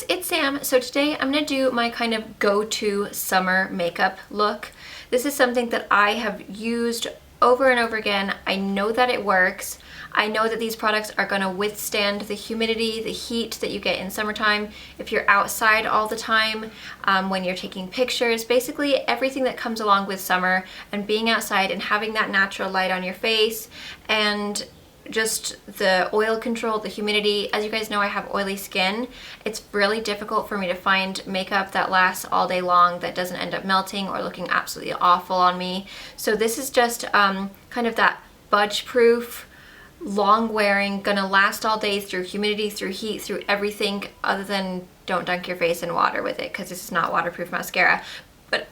it's Sam. So today I'm going to do my kind of go-to summer makeup look. This is something that I have used over and over again. I know that it works. I know that these products are going to withstand the humidity, the heat that you get in summertime if you're outside all the time, when you're taking pictures, basically everything that comes along with summer and being outside and having that natural light on your face and just the oil control, the humidity. As you guys know, I have oily skin. It's really difficult for me to find makeup that lasts all day long, that doesn't end up melting or looking absolutely awful on me. So this is just kind of that Budge proof, long wearing, gonna last all day through humidity, through heat, through everything, other than don't dunk your face in water with it, because this is not waterproof mascara. But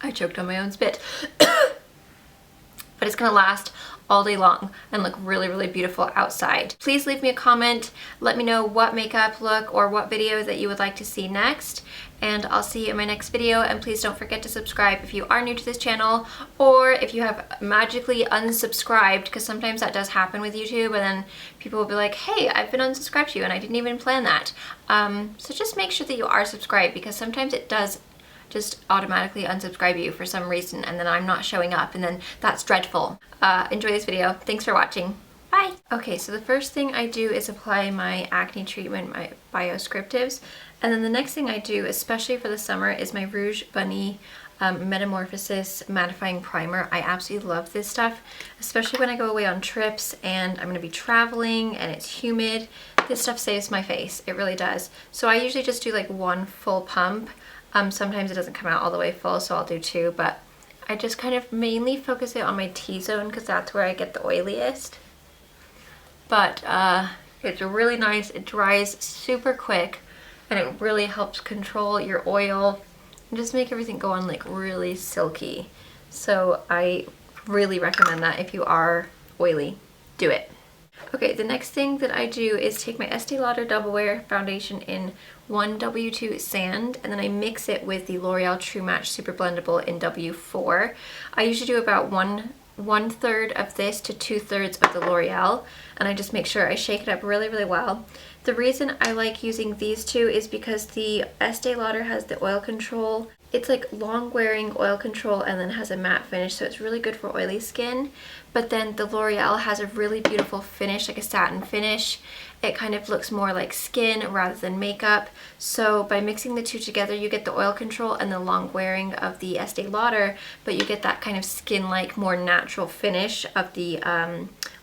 I choked on my own spit. But it's gonna last all day long and look really, really beautiful outside. Please leave me a comment. Let me know what makeup look or what video that you would like to see next. And I'll see you in my next video. And please don't forget to subscribe if you are new to this channel, or if you have magically unsubscribed, because sometimes that does happen with YouTube and then people will be like, hey, I've been unsubscribed to you and I didn't even plan that. So just make sure that you are subscribed, because sometimes it does just automatically unsubscribe you for some reason and then I'm not showing up, and then that's dreadful. Enjoy this video. Thanks for watching. Bye! Okay, so the first thing I do is apply my acne treatment, my Bioscriptives, and then the next thing I do, especially for the summer, is my Rouge Bunny Metamorphosis Mattifying Primer. I absolutely love this stuff, especially when I go away on trips and I'm going to be traveling and it's humid. This stuff saves my face. It really does. So I usually just do like one full pump. Sometimes it doesn't come out all the way full, so I'll do two, but I just kind of mainly focus it on my T-zone because that's where I get the oiliest. But it's really nice. It dries super quick and it really helps control your oil and just make everything go on like really silky. So I really recommend that if you are oily, do it. Okay, the next thing that I do is take my Estee Lauder Double Wear Foundation in 1W2 Sand, and then I mix it with the L'Oreal True Match Super Blendable in W4. I usually do about one third of this to 2/3 of the L'Oreal, and I just make sure I shake it up really, really well. The reason I like using these two is because the Estee Lauder has the oil control. It's like long wearing oil control and then has a matte finish, so it's really good for oily skin. But then the L'Oreal has a really beautiful finish, like a satin finish. It kind of looks more like skin rather than makeup. So by mixing the two together, you get the oil control and the long wearing of the Estee Lauder, but you get that kind of skin-like, more natural finish of the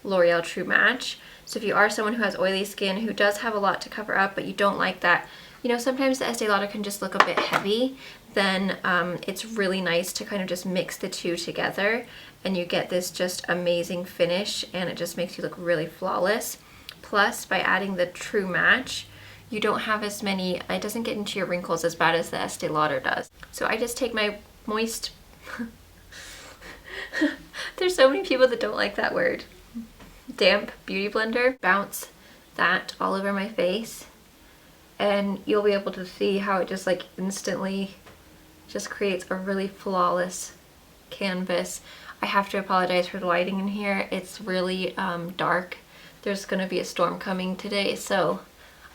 L'Oreal True Match. So if you are someone who has oily skin, who does have a lot to cover up, but you don't like that, you know, sometimes the Estee Lauder can just look a bit heavy, then it's really nice to kind of just mix the two together and you get this just amazing finish, and it just makes you look really flawless. Plus, by adding the True Match, you don't have as many, it doesn't get into your wrinkles as bad as the Estee Lauder does. So I just take my moist, there's so many people that don't like that word, damp beauty blender, bounce that all over my face, and you'll be able to see how it just like instantly just creates a really flawless canvas. I have to apologize for the lighting in here. It's really dark. There's gonna be a storm coming today, so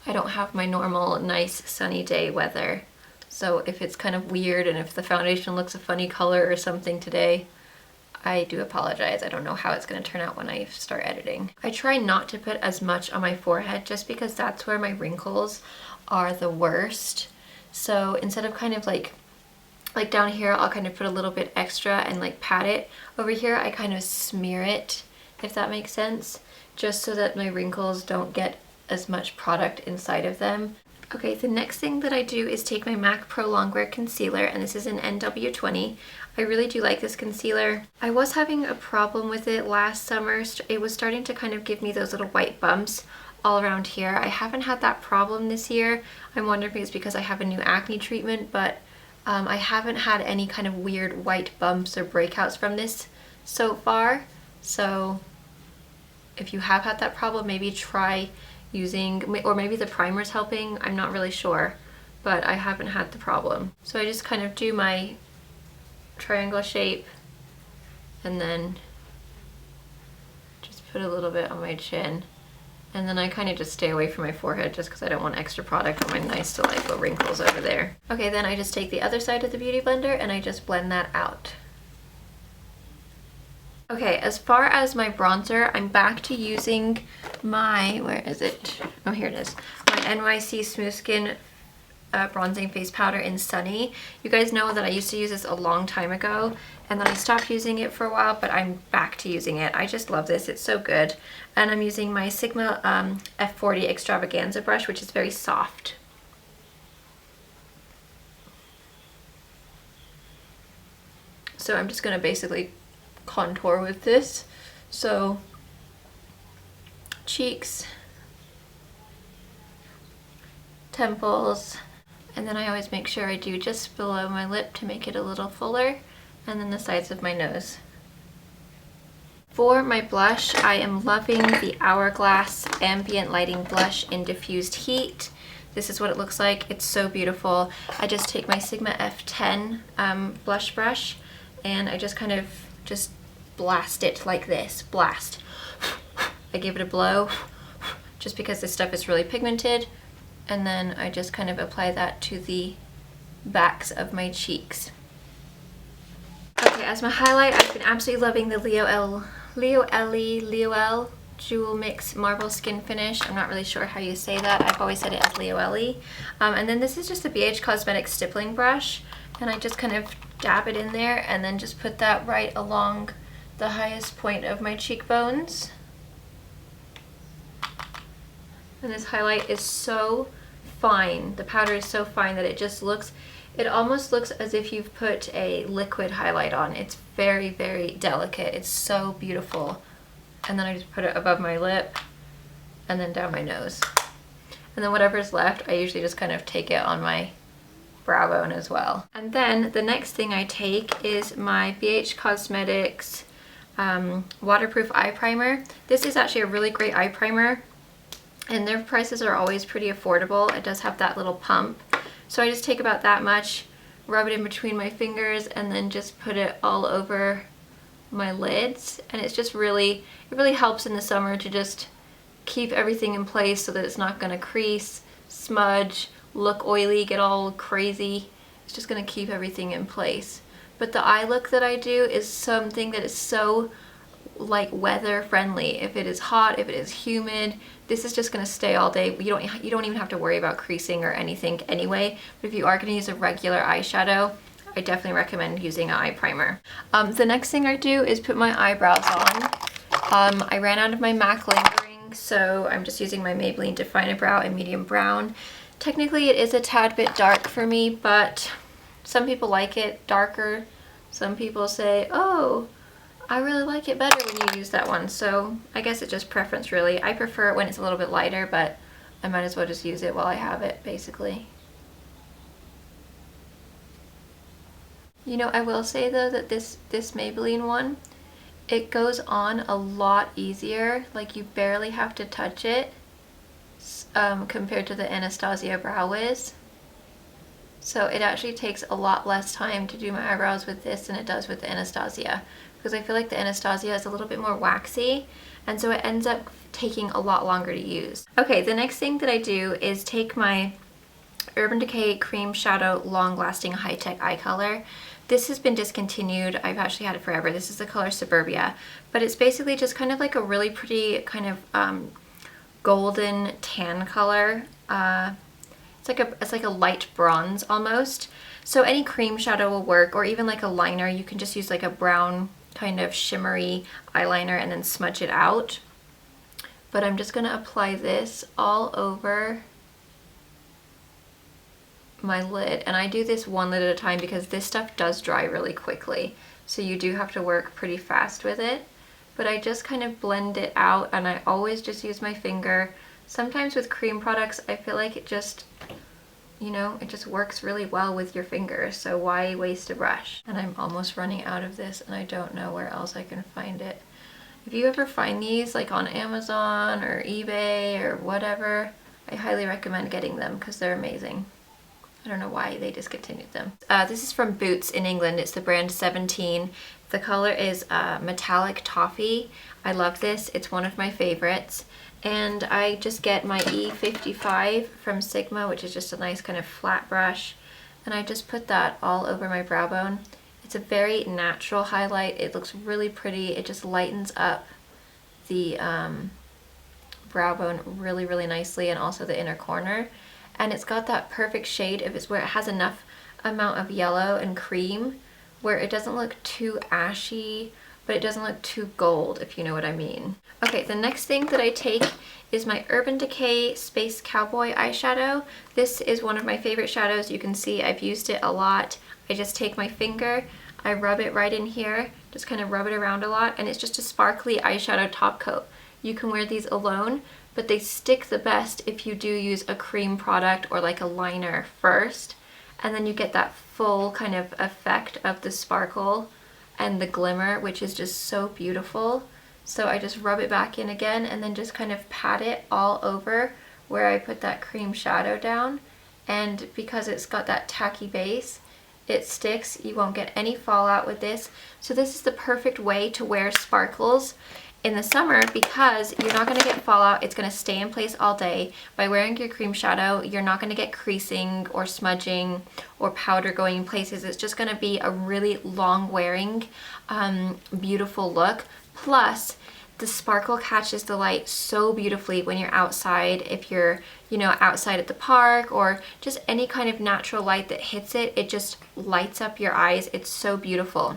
I don't have my normal nice sunny day weather. So if it's kind of weird and if the foundation looks a funny color or something today, I do apologize. I don't know how it's gonna turn out when I start editing. I try not to put as much on my forehead just because that's where my wrinkles are the worst. So instead of kind of like down here, I'll kind of put a little bit extra and like pat it. Over here, I kind of smear it, if that makes sense, just so that my wrinkles don't get as much product inside of them. Okay, the next thing that I do is take my MAC Pro Longwear Concealer, and this is in NW20. I really do like this concealer. I was having a problem with it last summer. It was starting to kind of give me those little white bumps all around here. I haven't had that problem this year. I'm wondering if it's because I have a new acne treatment, but I haven't had any kind of weird white bumps or breakouts from this so far. So if you have had that problem, maybe try using, or maybe the primer's helping, I'm not really sure, but I haven't had the problem. So I just kind of do my triangle shape and then just put a little bit on my chin And then I kind of just stay away from my forehead just because I don't want extra product on my nice delightful wrinkles over there. Okay, then I just take the other side of the Beauty Blender and I just blend that out. Okay, as far as my bronzer, I'm back to using my, where is it? Oh, here it is. My NYC Smooth Skin bronzing face powder in Sunny. You guys know that I used to use this a long time ago and then I stopped using it for a while, but I'm back to using it. I just love this, it's so good. And I'm using my Sigma F40 Extravaganza brush, which is very soft. So I'm just gonna basically contour with this. So cheeks, temples, and then I always make sure I do just below my lip to make it a little fuller, and then the sides of my nose. For my blush, I am loving the Hourglass Ambient Lighting Blush in Diffused Heat. This is what it looks like. It's so beautiful. I just take my Sigma F10 blush brush and I just kind of just blast it like this. Blast. I give it a blow just because this stuff is really pigmented, and then I just kind of apply that to the backs of my cheeks. Okay, as my highlight, I've been absolutely loving the Liole Jewel Mix Marble Skin Finish. I'm not really sure how you say that. I've always said it as Liole. And then this is just a BH Cosmetics stippling brush, and I just kind of dab it in there and then just put that right along the highest point of my cheekbones. And this highlight is so fine. The powder is so fine that it just looks, it almost looks as if you've put a liquid highlight on. It's very, very delicate. It's so beautiful. And then I just put it above my lip and then down my nose. And then whatever's left, I usually just kind of take it on my brow bone as well. And then the next thing I take is my BH Cosmetics waterproof eye primer. This is actually a really great eye primer, and their prices are always pretty affordable. It does have that little pump. So I just take about that much, rub it in between my fingers, and then just put it all over my lids. And it's just really, it really helps in the summer to just keep everything in place so that it's not gonna crease, smudge, look oily, get all crazy. It's just gonna keep everything in place. But the eye look that I do is something that is so like weather friendly. If it is hot, if it is humid, this is just gonna stay all day. You don't even have to worry about creasing or anything anyway. But if you are gonna use a regular eyeshadow, I definitely recommend using an eye primer. The next thing I do is put my eyebrows on. I ran out of my MAC lingering, so I'm just using my Maybelline Define-A-Brow in medium brown. Technically it is a tad bit dark for me, but some people like it darker. Some people say, oh, I really like it better when you use that one. So I guess it's just preference really. I prefer it when it's a little bit lighter, but I might as well just use it while I have it, basically. You know, I will say though that this Maybelline one, it goes on a lot easier. Like you barely have to touch it compared to the Anastasia Brow Wiz. So it actually takes a lot less time to do my eyebrows with this than it does with the Anastasia, because I feel like the Anastasia is a little bit more waxy, and so it ends up taking a lot longer to use. Okay, the next thing that I do is take my Urban Decay Cream Shadow Long Lasting High Tech Eye Color. This has been discontinued. I've actually had it forever. This is the color Surburbia, but it's basically just kind of like a really pretty kind of golden tan color. It's like a light bronze almost. So any cream shadow will work, or even like a liner. You can just use like a brown kind of shimmery eyeliner and then smudge it out. But I'm just gonna apply this all over my lid, and I do this one lid at a time because this stuff does dry really quickly, so you do have to work pretty fast with it. But I just kind of blend it out, and I always just use my finger. Sometimes with cream products I feel like it just, you know, it just works really well with your fingers, so why waste a brush? And I'm almost running out of this and I don't know where else I can find it. If you ever find these like on Amazon or eBay or whatever, I highly recommend getting them because they're amazing. I don't know why they discontinued them. This is from Boots in England. It's the brand 17. The color is metallic toffee. I love this. It's one of my favorites. And I just get my E55 from Sigma, which is just a nice kind of flat brush. And I just put that all over my brow bone. It's a very natural highlight. It looks really pretty. It just lightens up the brow bone really, really nicely, and also the inner corner. And it's got that perfect shade of it's where it has enough amount of yellow and cream where it doesn't look too ashy, but it doesn't look too gold, if you know what I mean. Okay, the next thing that I take is my Urban Decay Space Cowboy eyeshadow. This is one of my favorite shadows. You can see I've used it a lot. I just take my finger, I rub it right in here, just kind of rub it around a lot, and it's just a sparkly eyeshadow top coat. You can wear these alone, but they stick the best if you do use a cream product or like a liner first, and then you get that full kind of effect of the sparkle and the glimmer, which is just so beautiful. So I just rub it back in again and then just kind of pat it all over where I put that cream shadow down. And because it's got that tacky base, it sticks. You won't get any fallout with this. So this is the perfect way to wear sparkles in the summer because you're not going to get fallout. It's going to stay in place all day. By wearing your cream shadow, you're not going to get creasing or smudging or powder going in places. It's just going to be a really long wearing, beautiful look. Plus, the sparkle catches the light so beautifully when you're outside. If you're, you know, outside at the park or just any kind of natural light that hits it, it just lights up your eyes. It's so beautiful.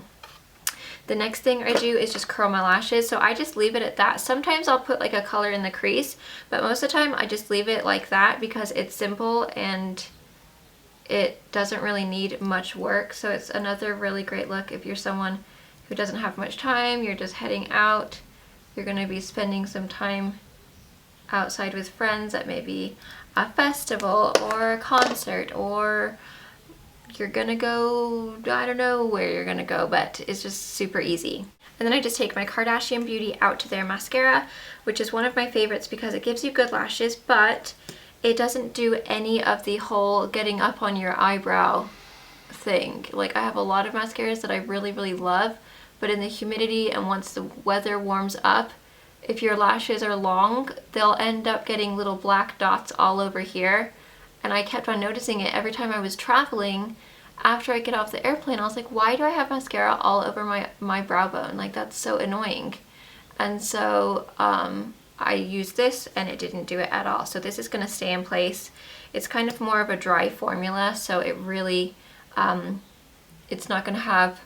The next thing I do is just curl my lashes, so I just leave it at that. Sometimes I'll put like a color in the crease, but most of the time I just leave it like that because it's simple and it doesn't really need much work. So it's another really great look if you're someone who doesn't have much time, you're just heading out, you're going to be spending some time outside with friends at maybe a festival or a concert, or you're gonna go, I don't know where you're gonna go, but it's just super easy. And then I just take my Kardashian Beauty Out to There mascara, which is one of my favorites because it gives you good lashes, but it doesn't do any of the whole getting up on your eyebrow thing. Like, I have a lot of mascaras that I really, really love, but in the humidity and once the weather warms up, if your lashes are long, they'll end up getting little black dots all over here. And I kept on noticing it every time I was traveling. After I get off the airplane, I was like, why do I have mascara all over my brow bone? Like, that's so annoying. And so I used this and it didn't do it at all. So this is going to stay in place. It's kind of more of a dry formula, so it really, it's not going to have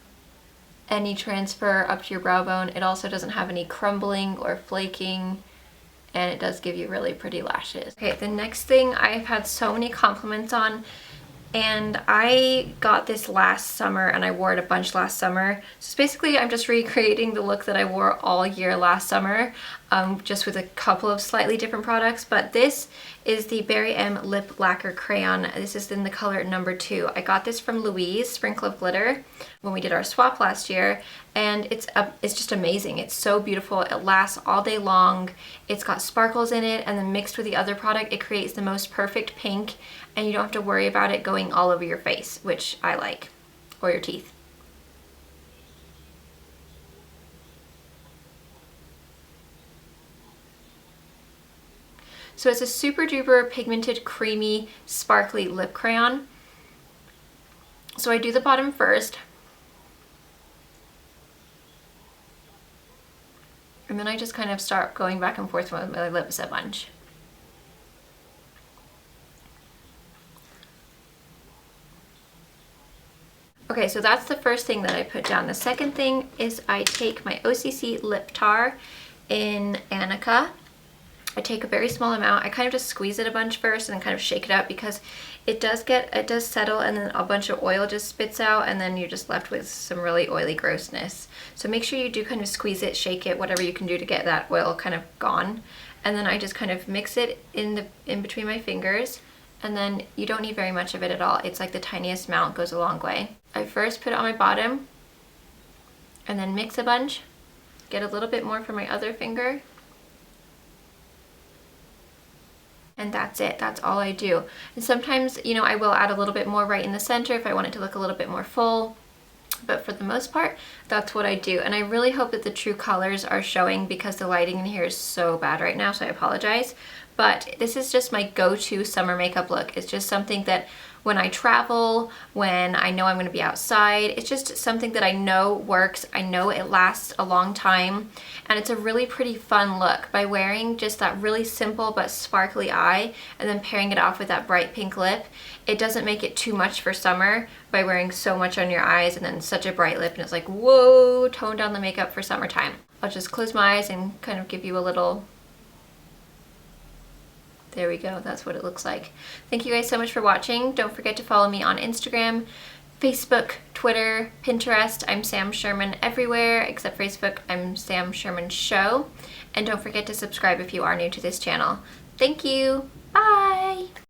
any transfer up to your brow bone. It also doesn't have any crumbling or flaking, and it does give you really pretty lashes. Okay, the next thing I've had so many compliments on, and I got this last summer and I wore it a bunch last summer. So basically I'm just recreating the look that I wore all year last summer, just with a couple of slightly different products. But this is the Berry M Lip Lacquer Crayon. This is in the color number 2. I got this from Louise, Sprinkle of Glitter, when we did our swap last year, and it's just amazing. It's so beautiful. It lasts all day long. It's got sparkles in it, and then mixed with the other product, it creates the most perfect pink, and you don't have to worry about it going all over your face, which I like, or your teeth. So it's a super duper pigmented, creamy, sparkly lip crayon. So I do the bottom first. And then I just kind of start going back and forth with my lips a bunch. Okay, so that's the first thing that I put down. The second thing is I take my OCC Lip Tar in Annika. I take a very small amount. I kind of just squeeze it a bunch first and then kind of shake it up because it does settle, and then a bunch of oil just spits out, and then you're just left with some really oily grossness. So make sure you do kind of squeeze it, shake it, whatever you can do to get that oil kind of gone. And then I just kind of mix it in between my fingers, and then you don't need very much of it at all. It's like the tiniest amount goes a long way. I first put it on my bottom and then mix a bunch, get a little bit more from my other finger, and that's it. That's all I do. And sometimes, you know, I will add a little bit more right in the center if I want it to look a little bit more full. But for the most part, that's what I do. And I really hope that the true colors are showing because the lighting in here is so bad right now, so I apologize. But this is just my go-to summer makeup look. It's just something that when I travel, when I know I'm gonna be outside, it's just something that I know works. I know it lasts a long time, and it's a really pretty fun look by wearing just that really simple but sparkly eye and then pairing it off with that bright pink lip. It doesn't make it too much for summer by wearing so much on your eyes and then such a bright lip, and it's like, whoa, tone down the makeup for summertime. I'll just close my eyes and kind of give you a little. There we go, that's what it looks like. Thank you guys so much for watching. Don't forget to follow me on Instagram, Facebook, Twitter, Pinterest. I'm Sam Schuerman everywhere except Facebook. I'm Sam Schuerman Show. And don't forget to subscribe if you are new to this channel. Thank you. Bye.